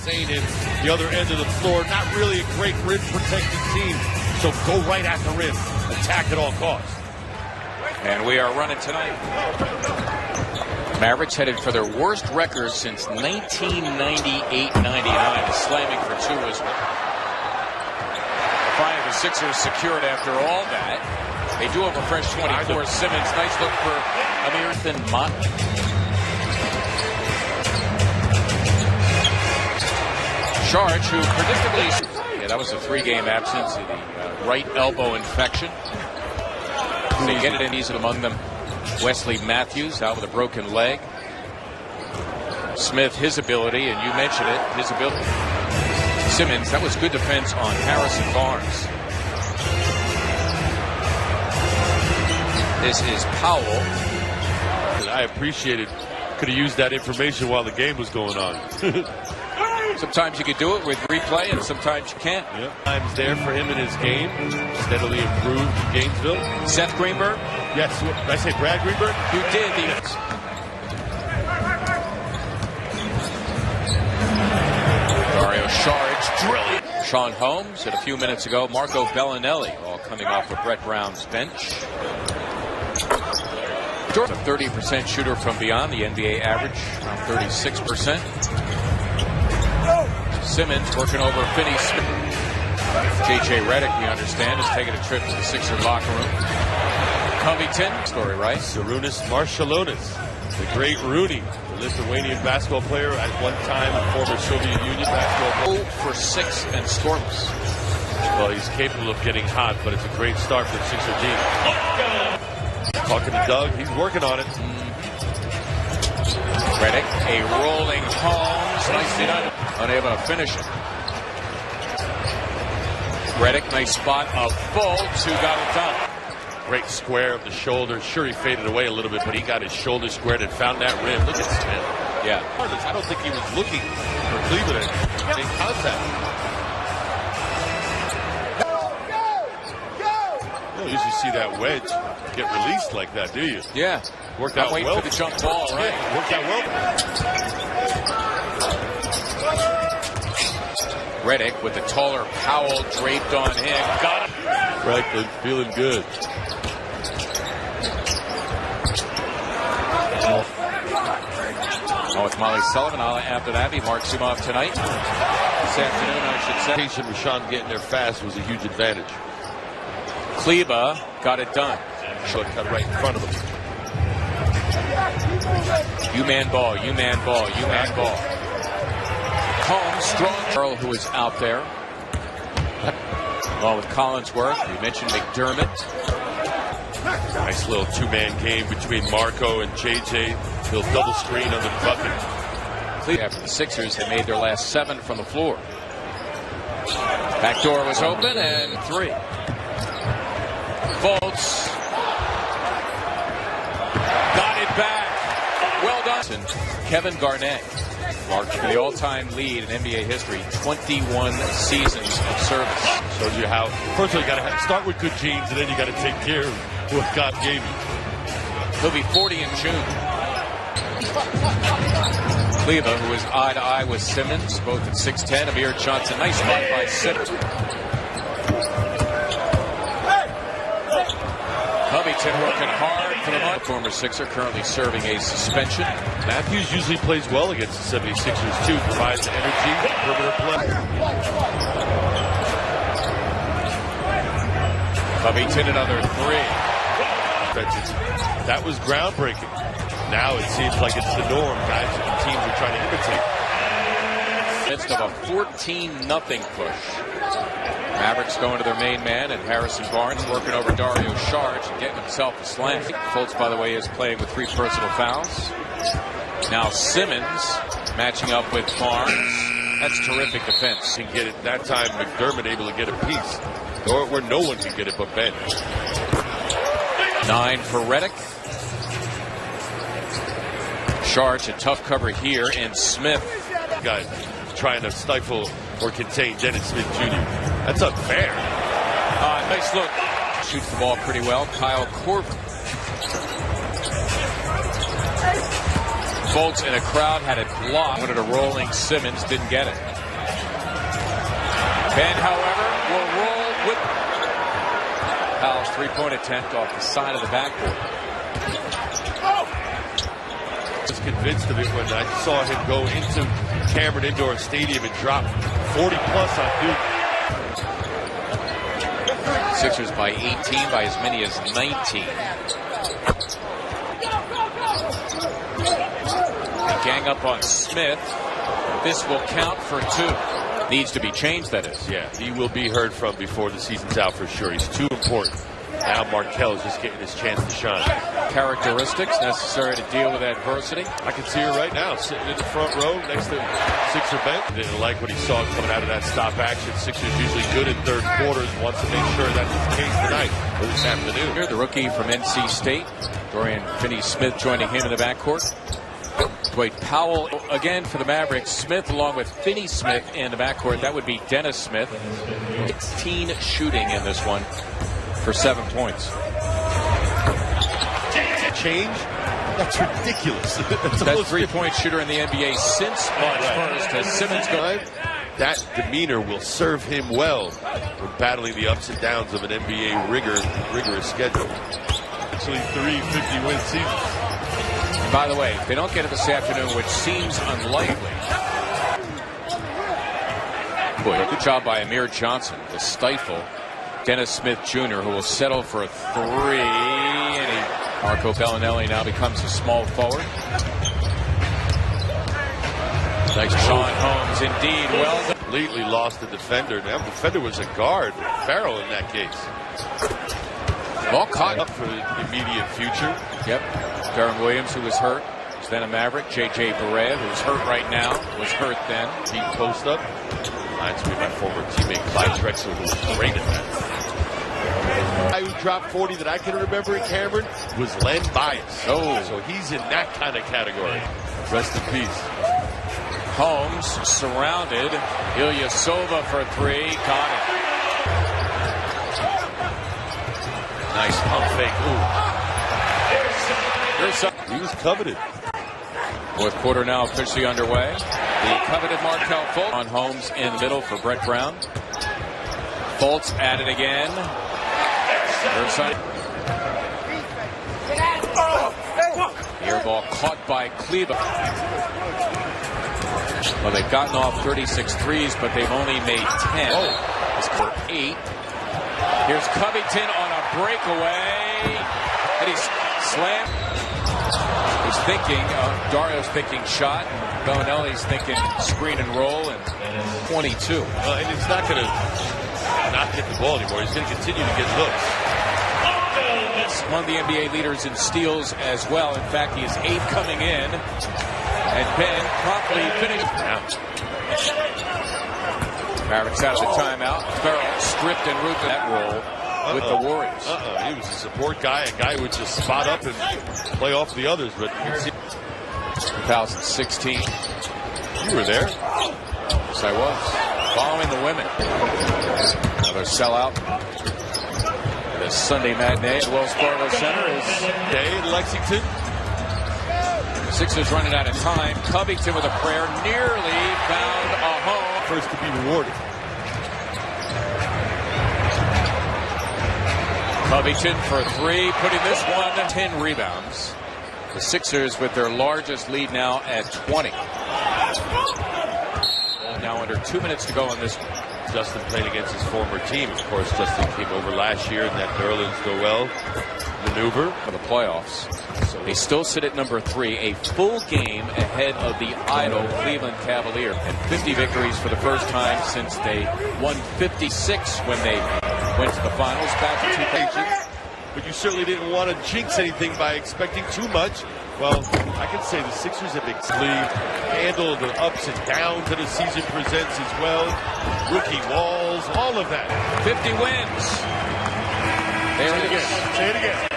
Saying in the other end of the floor, not really a great rim protected team. So go right at the rim. Attack at all costs. And we are running tonight. Mavericks headed for their worst record since 1998-99. Slamming for two as well. Five of the Sixers secured after all that. They do have a fresh 24. Simmons, nice look for Amir Thin-Mott. Charge, who predictably... Yeah, that was a 3-game absence. The right elbow infection. They get it in easy among them. Wesley Matthews out with a broken leg. Smith, his ability, and you mentioned it, his ability. Simmons, that was good defense on Harrison Barnes. This is Powell. I appreciated. Could have used that information while the game was going on. Sometimes you can do it with replay, and sometimes you can't. Yep. Times there for him in his game. Steadily improved in Gainesville. Seth Greenberg? Yes. Did I say Brad Greenberg? You did. Dario Saric drilling. Sean Holmes, and a few minutes ago, Marco Bellinelli, all coming off of Brett Brown's bench. Jordan, a 30% shooter from beyond the NBA average, around 36%. Simmons working over Finney Smith. J.J. Redick, we understand, is taking a trip to the Sixer locker room. Covington, story, right? Sarunas Marciulionis, the great Rooney, the Lithuanian basketball player at one time, a former Soviet Union basketball player. 0 for 6 and scoreless. Well, he's capable of getting hot, but it's a great start for the Sixer team. Talking to Doug, he's working on it. Redick, a rolling Holmes, nicely done, unable to finish it. Redick, nice spot of Fultz, who got it done. Great square of the shoulder. Sure, he faded away a little bit, but he got his shoulder squared and found that rim. Look at Smith. Yeah. I don't think he was looking for Cleveland to make contact. You don't usually see that wedge get released like that, do you? Yeah. Worked out well. For the jump ball, right? Yeah, worked out well. Redick with the taller Powell draped on him. Got him. Franklin feeling good. Oh, it's Molly Sullivan. After that, he marks him off tonight. This afternoon, I should say. Rashawn getting there fast was a huge advantage. Kleba got it done. Should cut right in front of him. You-man ball, you-man ball, you-man ball. Holmes, strong. Earl, who is out there. Along with Collinsworth. You mentioned McDermott. Nice little two-man game between Marco and JJ. He'll double screen under the bucket. After the Sixers had made their last 7 from the floor. Back door was open, and 3. Fultz. Got it back. Well done. Kevin Garnett marked the all-time lead in NBA history. 21 seasons of service. Shows you how. First of all, you got to start with good genes, and then you got to take care of what God gave you. He'll be 40 in June. Kleba, who was eye-to-eye with Simmons, both at 6'10". Amir Johnson, nice spot by Simmons. Covington working hard for the former Sixer, currently serving a suspension. Matthews usually plays well against the 76ers, too. Provides energy, perimeter play. Covington, another 3. That was groundbreaking. Now it seems like it's the norm. Guys and teams are trying to imitate. Midst of a 14-0 push. Mavericks going to their main man, and Harrison Barnes working over Dario Saric and getting himself a slam. Fultz, by the way, is playing with 3 personal fouls. Now Simmons matching up with Barnes. That's terrific defense. Can get it that time. McDermott able to get a piece, or where no one can get it but Ben. 9 for Redick. Saric, a tough cover here, and Smith. Guys trying to stifle or contain Dennis Smith Jr. That's unfair. Nice look. Shoots the ball pretty well. Kyle Korver. Fultz in a crowd had it blocked. Wanted a rolling Simmons, didn't get it. Ben, however, will roll with Powell's three-point attempt off the side of the backboard. I was convinced of it when I saw him go into Cameron Indoor Stadium and drop 40-plus on Duke. Sixers by 18, by as many as 19. They gang up on Smith. This will count for 2. Needs to be changed, that is. Yeah, he will be heard from before the season's out for sure. He's too important. Now Markelle is just getting his chance to shine. Characteristics necessary to deal with adversity. I can see her right now sitting in the front row next to Sixer bench. Didn't like what he saw coming out of that stop action. Sixers usually good in third quarters. Wants to make sure that's the case tonight or this afternoon. Here, the rookie from NC State, Dorian Finney-Smith, joining him in the backcourt. Dwight Powell again for the Mavericks. Smith along with Finney-Smith in the backcourt. That would be Dennis Smith. 16 shooting in this one for 7 points. Change? That's ridiculous. Best three-point shooter in the NBA since March 1st. Has Simmons go? That demeanor will serve him well when battling the ups and downs of an NBA rigorous schedule. Actually, 3 50-win seasons. By the way, if they don't get it this afternoon, which seems unlikely. Boy, good job by Amir Johnson to stifle Dennis Smith Jr., who will settle for a 3. And Marco Bellinelli now becomes a small forward. Nice Sean Holmes, indeed. Well done. Completely lost the defender. Now the defender was a guard. Farrell in that case. Ball caught up for the immediate future. Yep. Darren Williams, who was hurt, was then a Maverick. J.J. Barea, who's hurt right now, was hurt then. Deep post up. Reminds me of my former teammate Clyde Drexler, who was great at that. The guy who dropped 40 that I can remember in Cameron was Len Bias. Oh. So he's in that kind of category. Rest in peace. Holmes surrounded. Ilyasova for 3. Got it. Nice pump fake. Ooh. He was coveted. Fourth quarter now officially underway. The coveted Markelle Fultz on Holmes in the middle for Brett Brown. Fultz at it again. Air ball caught by Kleber. Well, they've gotten off 36 threes, but they've only made 10. It's for 8. Here's Covington on a breakaway. And he's slammed. He's thinking, Dario's thinking shot. Bellinelli's thinking screen and roll, and 22. And it's not going to not get the ball anymore. He's going to continue to get looks. One of the NBA leaders in steals as well. In fact, he is 8th coming in. And Ben promptly finished. Mavericks out of the timeout. Farrell stripped and roofed that roll with the Warriors. He was a support guy, a guy who would just spot up and play off the others. But 2016. You were there. Yes, I was. Following the women. Another sellout. The Sunday matinee at Wells Fargo Center is day in Lexington. Sixers running out of time. Covington with a prayer. Nearly found a home. First to be rewarded. Covington for 3, putting this one 10 rebounds. The Sixers with their largest lead now at 20. Now under 2 minutes to go on this one. Justin played against his former team. Of course, Justin came over last year in that Nerlens-Noel maneuver for the playoffs. So they still sit at number 3, a full game ahead of the idle Cleveland Cavaliers, and 50 victories for the first time since they won 56 when they went to the finals back in 2000. But you certainly didn't want to jinx anything by expecting too much. Well, I can say the Sixers have handled the ups and downs that the season presents as well. Rookie walls, all of that. 50 wins. There it is. Say it again.